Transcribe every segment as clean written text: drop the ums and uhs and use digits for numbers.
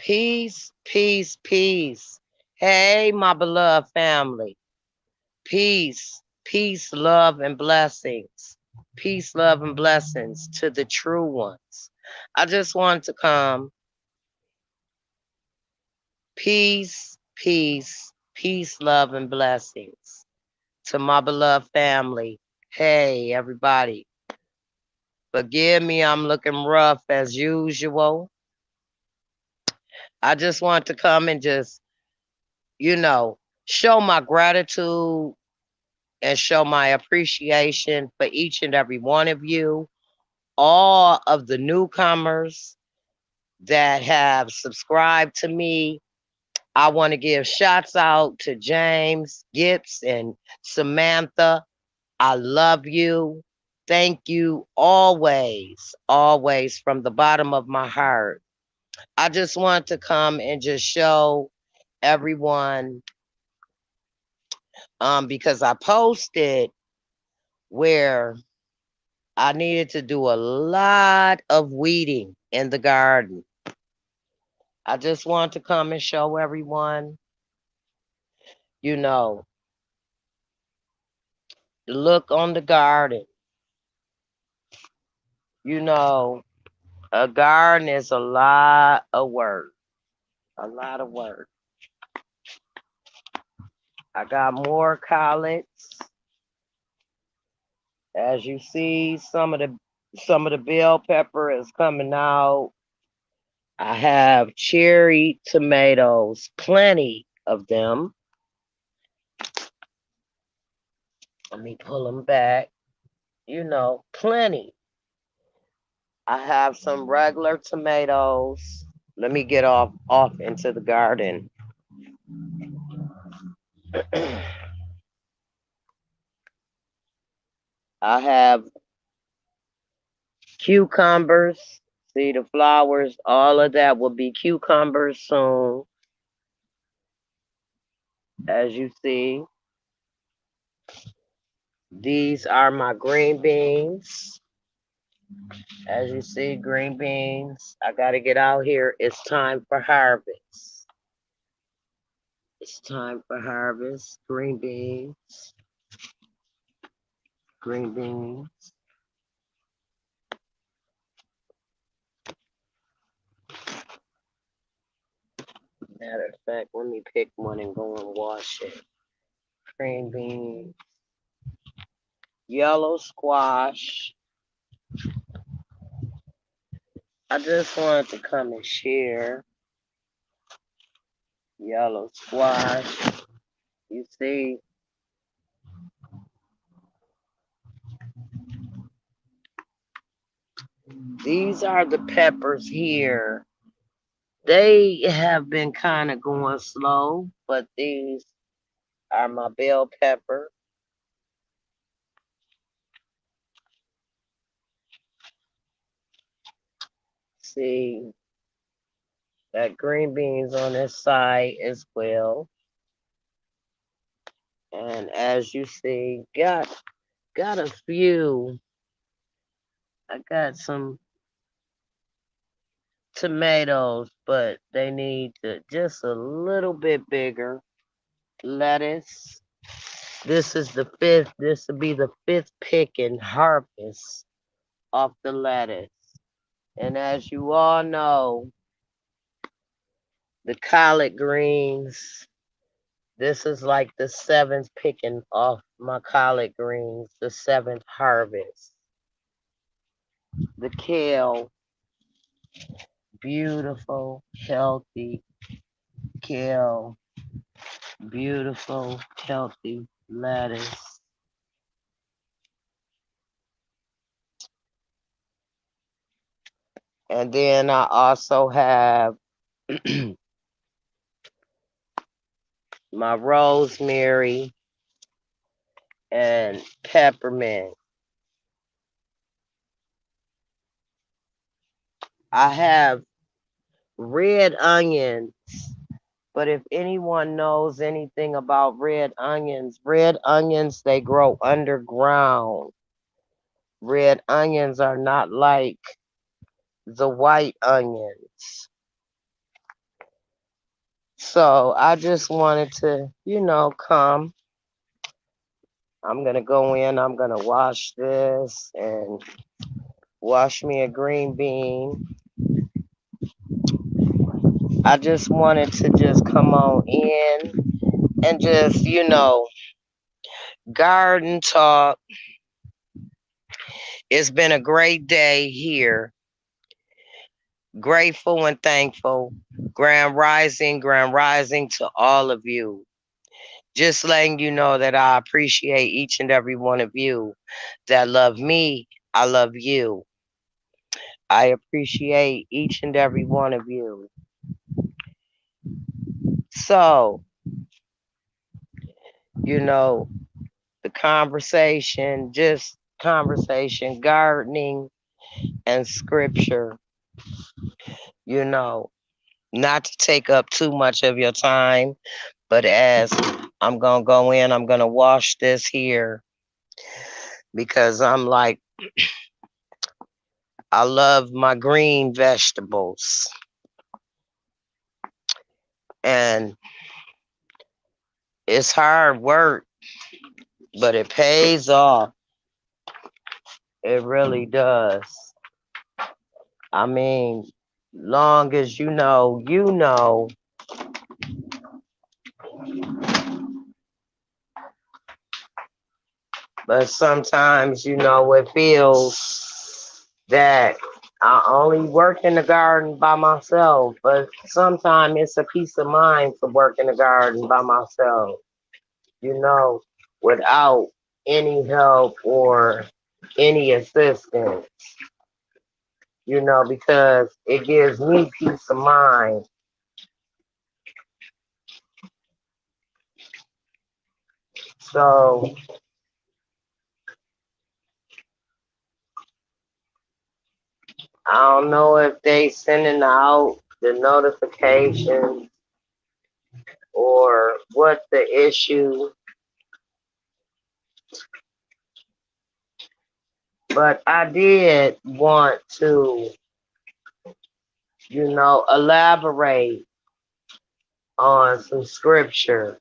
Peace, peace, peace. Hey, my beloved family. Peace, peace, love, and blessings. Peace, love, and blessings to the true ones. I just want to come. Peace, peace, peace, love, and blessings to my beloved family. Hey, everybody. Forgive me, I'm looking rough as usual. I just want to come and just, you know, show my gratitude and show my appreciation for each and every one of you, all of the newcomers that have subscribed to me. I want to give shouts out to James, Gibbs, and Samantha. I love you. Thank you always, always from the bottom of my heart. I just want to come and just show everyone because I posted where I needed to do a lot of weeding in the garden. I just want to come and show everyone, you know, look on the garden. You know, a garden is a lot of work. A lot of work. I got more collards. As you see, some of the bell pepper is coming out. I have cherry tomatoes, plenty of them. Let me pull them back. You know, plenty. I have some regular tomatoes. Let me get off into the garden. I have cucumbers. See the flowers, all of that will be cucumbers soon, as you see. These are my green beans. As you see, green beans. I got to get out here. It's time for harvest. It's time for harvest. Green beans. Green beans. Matter of fact, let me pick one and go and wash it. Green beans. Yellow squash. I just wanted to come and share yellow squash. You see, these are the peppers here. They have been kind of going slow, but these are my bell pepper. See, got green beans on this side as well. And as you see, got a few. I got some tomatoes, but they need just a little bit bigger. Lettuce. This is the fifth. This will be the fifth pick and harvest of the lettuce. And as you all know, the collard greens. This is like the seventh picking off my collard greens, the seventh harvest. The kale, beautiful, healthy kale, beautiful, healthy lettuce. And then I also have my rosemary and peppermint. I have red onions, but if anyone knows anything about red onions, they grow underground. Red onions are not like the white onions. So I just wanted to, come. I'm gonna go in, I'm gonna wash this and wash me a green bean. I just wanted to just come on in and just, garden talk. It's been a great day here. Grateful and thankful. Grand rising to all of you. Just letting you know that I appreciate each and every one of you that love me. I love you. I appreciate each and every one of you. So, you know, the conversation, just conversation, gardening and scripture, you know, not to take up too much of your time, but as I'm going to go in, I'm going to wash this here because I'm like, I love my green vegetables and it's hard work, but it pays off. It really does. I mean, long as you know. But sometimes, it feels that I only work in the garden by myself. But sometimes it's a peace of mind to work in the garden by myself, you know, without any help or any assistance, because it gives me peace of mind. So I don't know if they sending out the notification or what the issue, but I did want to, elaborate on some scripture,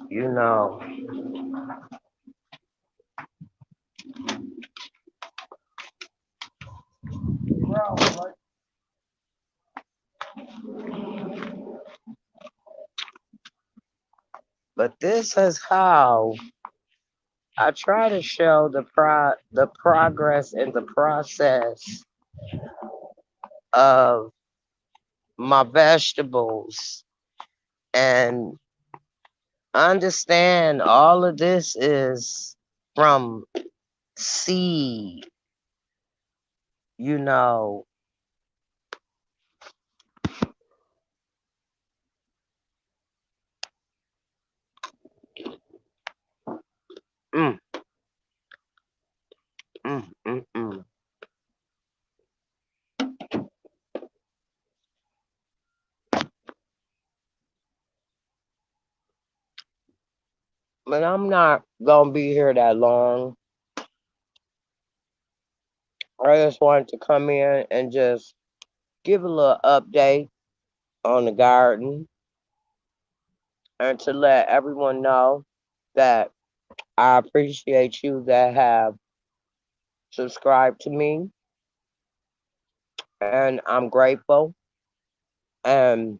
you know. But this is how I try to show the progress and the process of my vegetables and understand all of this is from seed, you know. Mm, mm, mm, mm. But I'm not gonna be here that long. I just wanted to come in and just give a little update on the garden and to let everyone know that I appreciate you that have subscribed to me and I'm grateful. And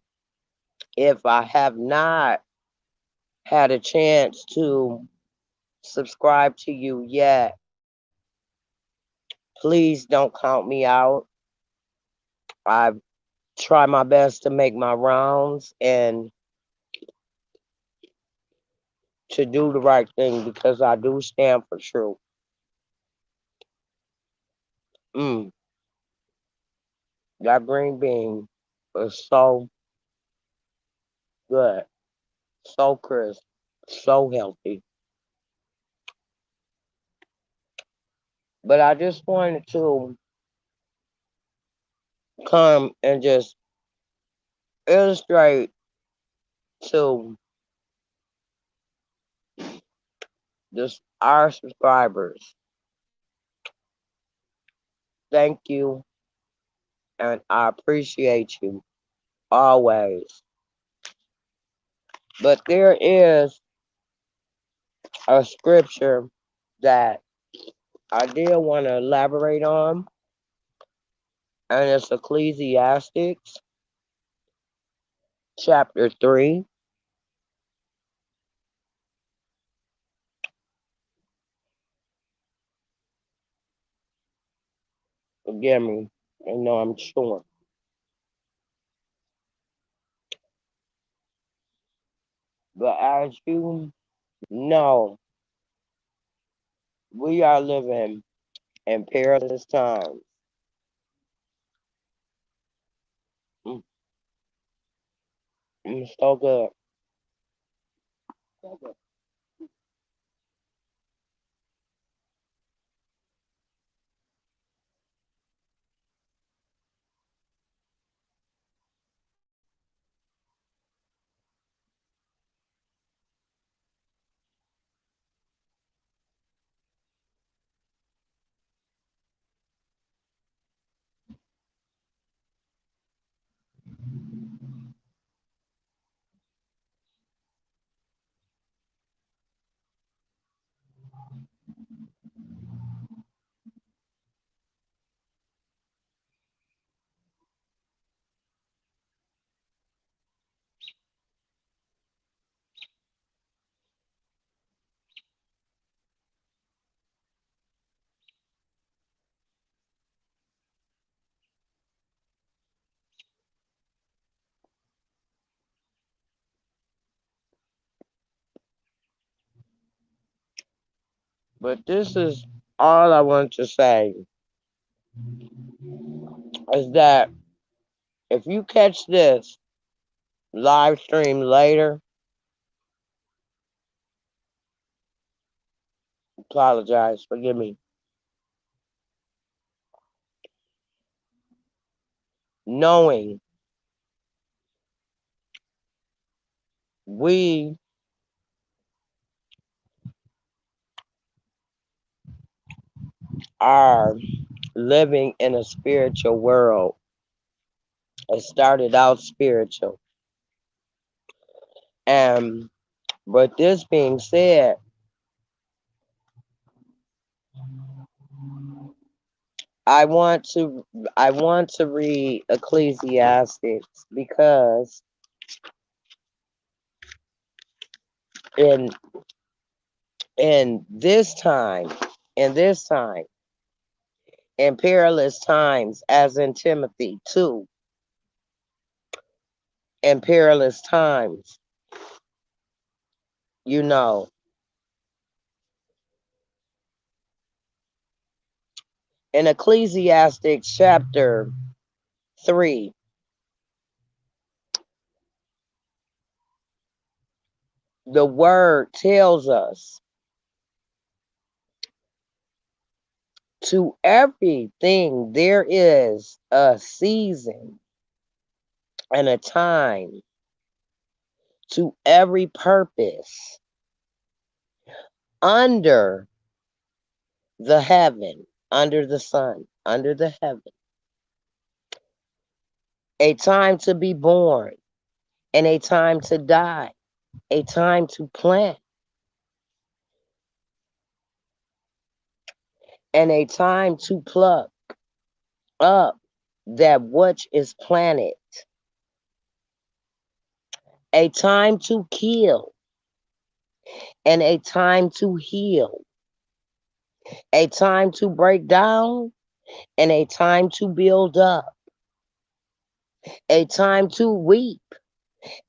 if I have not had a chance to subscribe to you yet, please don't count me out. I try my best to make my rounds and to do the right thing because I do stand for truth. Mm, that green bean was so good, so crisp, so healthy. But I just wanted to come and just illustrate to our subscribers Thank you, and I appreciate you always. But there is a scripture that I did want to elaborate on, and it's Ecclesiastics chapter 3. Forgive me, I know I'm chewing. But as you know, we are living in perilous times. Mm, so good. So good. But this is all I want to say is that if you catch this live stream later, apologize, forgive me, knowing we are living in a spiritual world. It started out spiritual. And with this being said, I want to I want to read Ecclesiastics because in in this time, in this time, in perilous times, as in Timothy 2, in perilous times, you know, in Ecclesiastes chapter 3, the word tells us to everything there is a season and a time to every purpose under the heaven, under the sun, under the heaven. A time to be born and a time to die, a time to plant and a time to pluck up that which is planted, a time to kill and a time to heal, a time to break down and a time to build up, a time to weep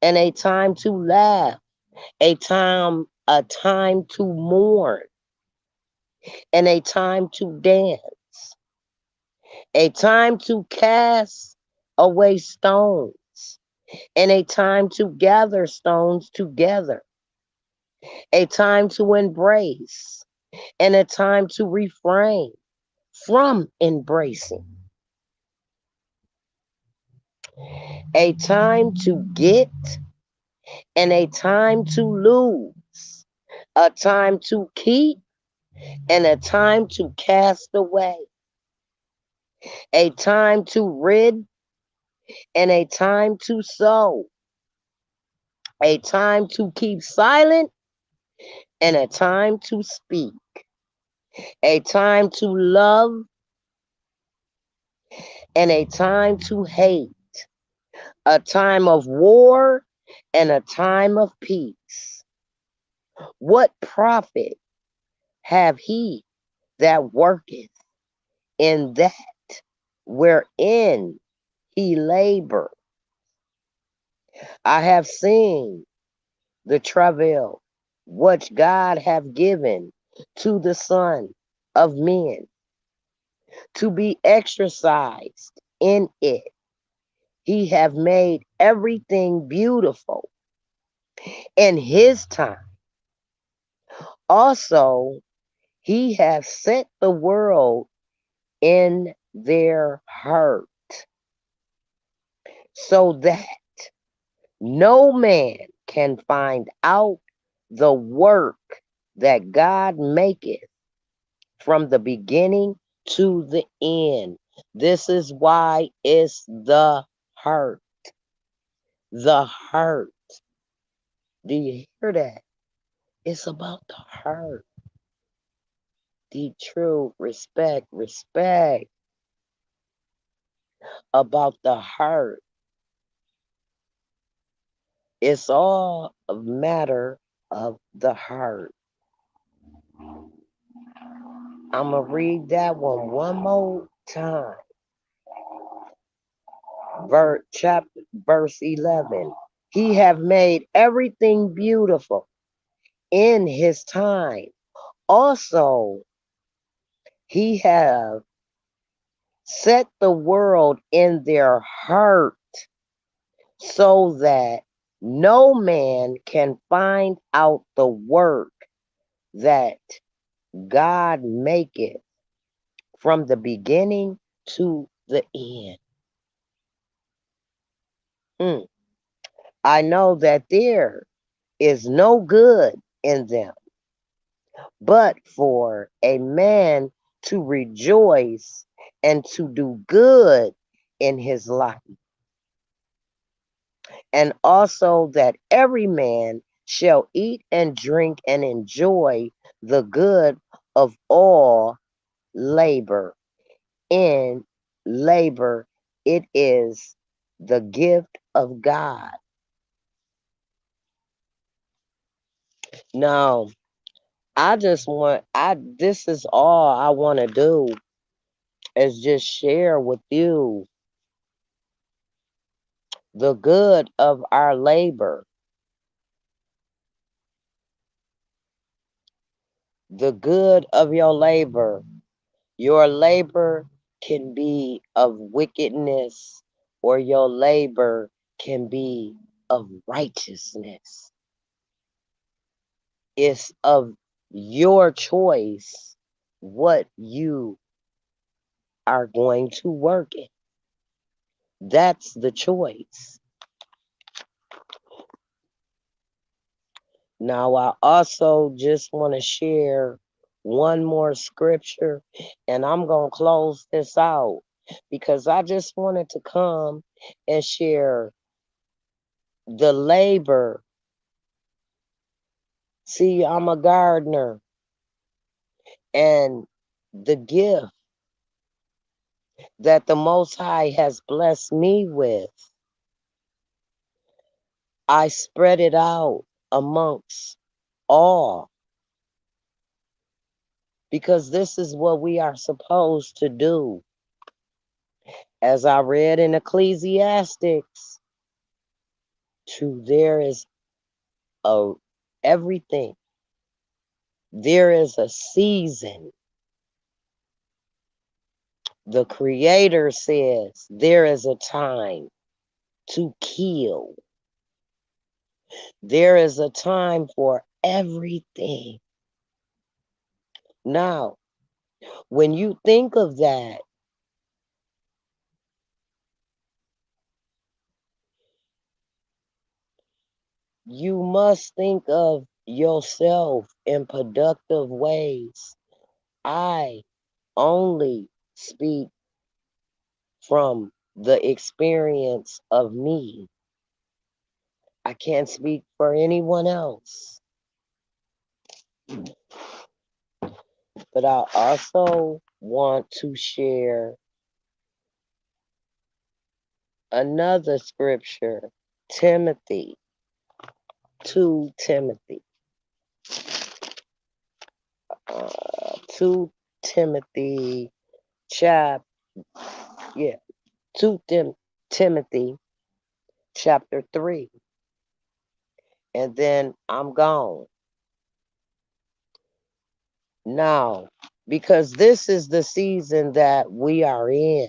and a time to laugh, a time to mourn and a time to dance, a time to cast away stones and a time to gather stones together, a time to embrace and a time to refrain from embracing, a time to get and a time to lose, a time to keep and a time to cast away, a time to rid and a time to sow, a time to keep silent and a time to speak, a time to love and a time to hate, a time of war and a time of peace. What profit have he that worketh in that wherein he labor? I have seen the travail which God hath given to the Son of Men to be exercised in it. He hath made everything beautiful in his time. Also, he hath set the world in their heart, so that no man can find out the work that God maketh from the beginning to the end. This is why it's the heart. The heart. Do you hear that? It's about the heart. The true respect about the heart. It's all a matter of the heart. I'm going to read that one more time. Verse 11. He have made everything beautiful in his time. Also, he have set the world in their heart, so that no man can find out the work that God maketh from the beginning to the end. I know that there is no good in them, but for a man to rejoice and to do good in his life, and also that every man shall eat and drink and enjoy the good of all labor. In labor, it is the gift of God. Now, this is all I want to do is just share with you the good of our labor, the good of your labor. Your labor can be of wickedness, or your labor can be of righteousness. It's of your choice what you are going to work in. That's the choice. Now, I also just want to share one more scripture, and I'm going to close this out because I just wanted to come and share the labor. See, I'm a gardener, and the gift that the Most High has blessed me with, I spread it out amongst all, because this is what we are supposed to do. As I read in Ecclesiastics, there is a everything. There is a season. The Creator says there is a time to kill. There is a time for everything. Now, when you think of that, you must think of yourself in productive ways. I only speak from the experience of me. I can't speak for anyone else. But I also want to share another scripture, Timothy, 2 Timothy, 2 Timothy, chap, yeah, 2 Timothy, chapter 3, and then I'm gone. Now, because this is the season that we are in,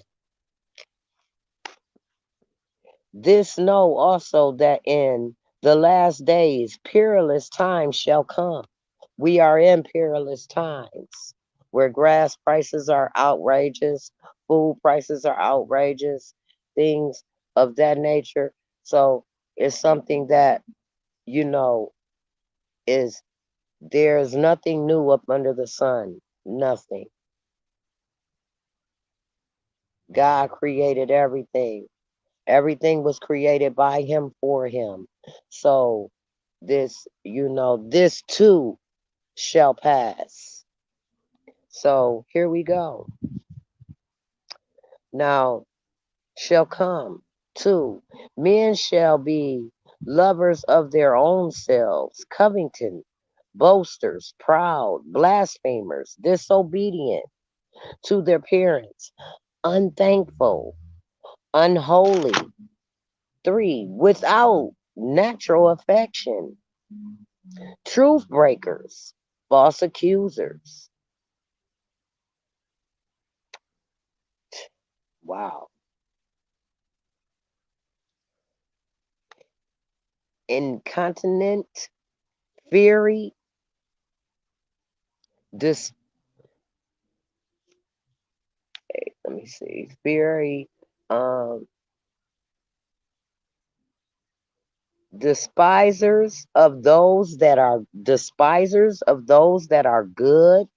this know also that in the last days, perilous times shall come. We are in perilous times where grass prices are outrageous, food prices are outrageous, things of that nature. So it's something that, you know, is there's nothing new up under the sun. Nothing. God created everything. Everything was created by him for him. So this, this too shall pass. So here we go. Now shall come too. Men shall be lovers of their own selves, coveting, boasters, proud, blasphemers, disobedient to their parents, unthankful, unholy. 3, without natural affection, truth breakers, false accusers. Wow. Incontinent, fury, dis let me see, fury, um, despisers of those that are good,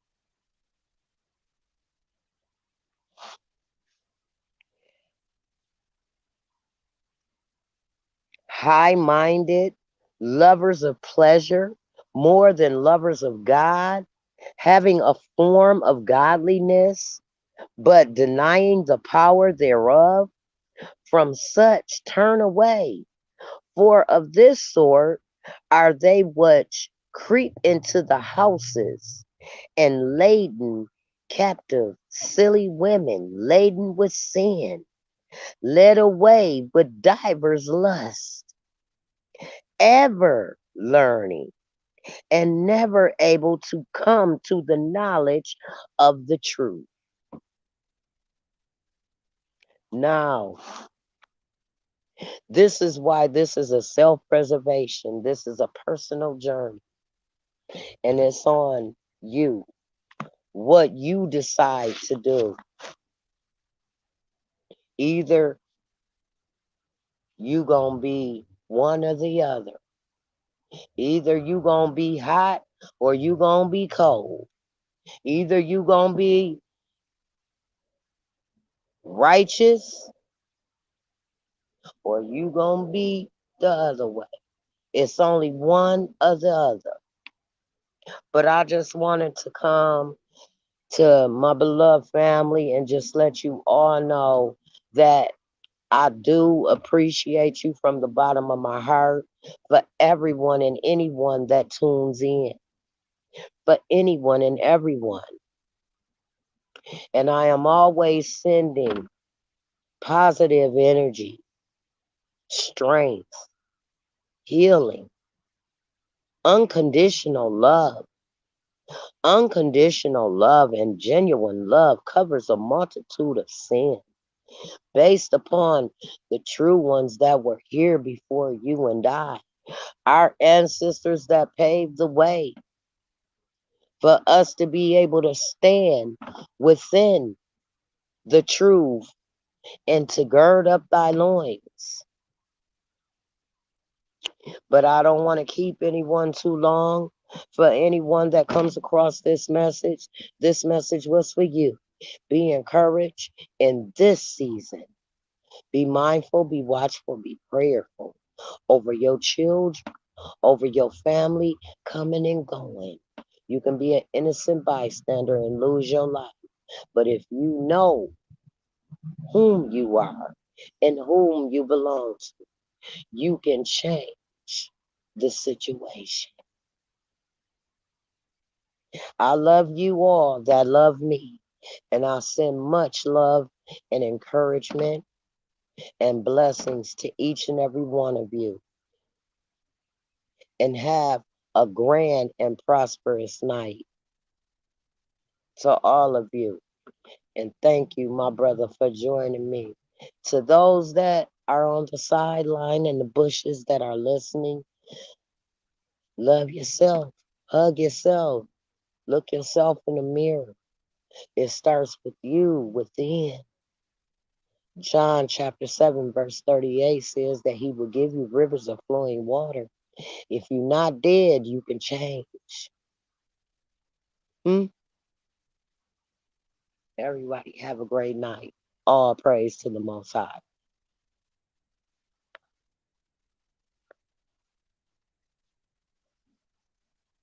high-minded, lovers of pleasure more than lovers of God, having a form of godliness, but denying the power thereof. From such turn away, for of this sort are they which creep into the houses, and laden captive silly women laden with sin, led away with divers lusts, ever learning, and never able to come to the knowledge of the truth. Now, this is why this is a self-preservation. This is a personal journey, and it's on you, what you decide to do. Either you gonna be one or the other. Either you gonna be hot or you gonna be cold. Either you gonna be righteous or you gonna be the other way. It's only one or the other. But I just wanted to come to my beloved family and just let you all know that I do appreciate you from the bottom of my heart, for everyone and anyone that tunes in, for anyone and everyone. And I am always sending positive energy, strength, healing, unconditional love. Unconditional love and genuine love covers a multitude of sin based upon the true ones that were here before you and I, our ancestors that paved the way for us to be able to stand within the truth and to gird up thy loins. But I don't want to keep anyone too long. For anyone that comes across this message was for you. Be encouraged in this season. Be mindful, be watchful, be prayerful over your children, over your family coming and going. You can be an innocent bystander and lose your life. But if you know whom you are and whom you belong to, you can change the situation. I love you all that love me, and I send much love and encouragement and blessings to each and every one of you. And have a grand and prosperous night to all of you. And thank you, my brother, for joining me. To those that are on the sideline and the bushes that are listening, love yourself, hug yourself, look yourself in the mirror. It starts with you within. John chapter 7, verse 38 says that he will give you rivers of flowing water. If you're not dead, you can change. Everybody have a great night. All praise to the Most High.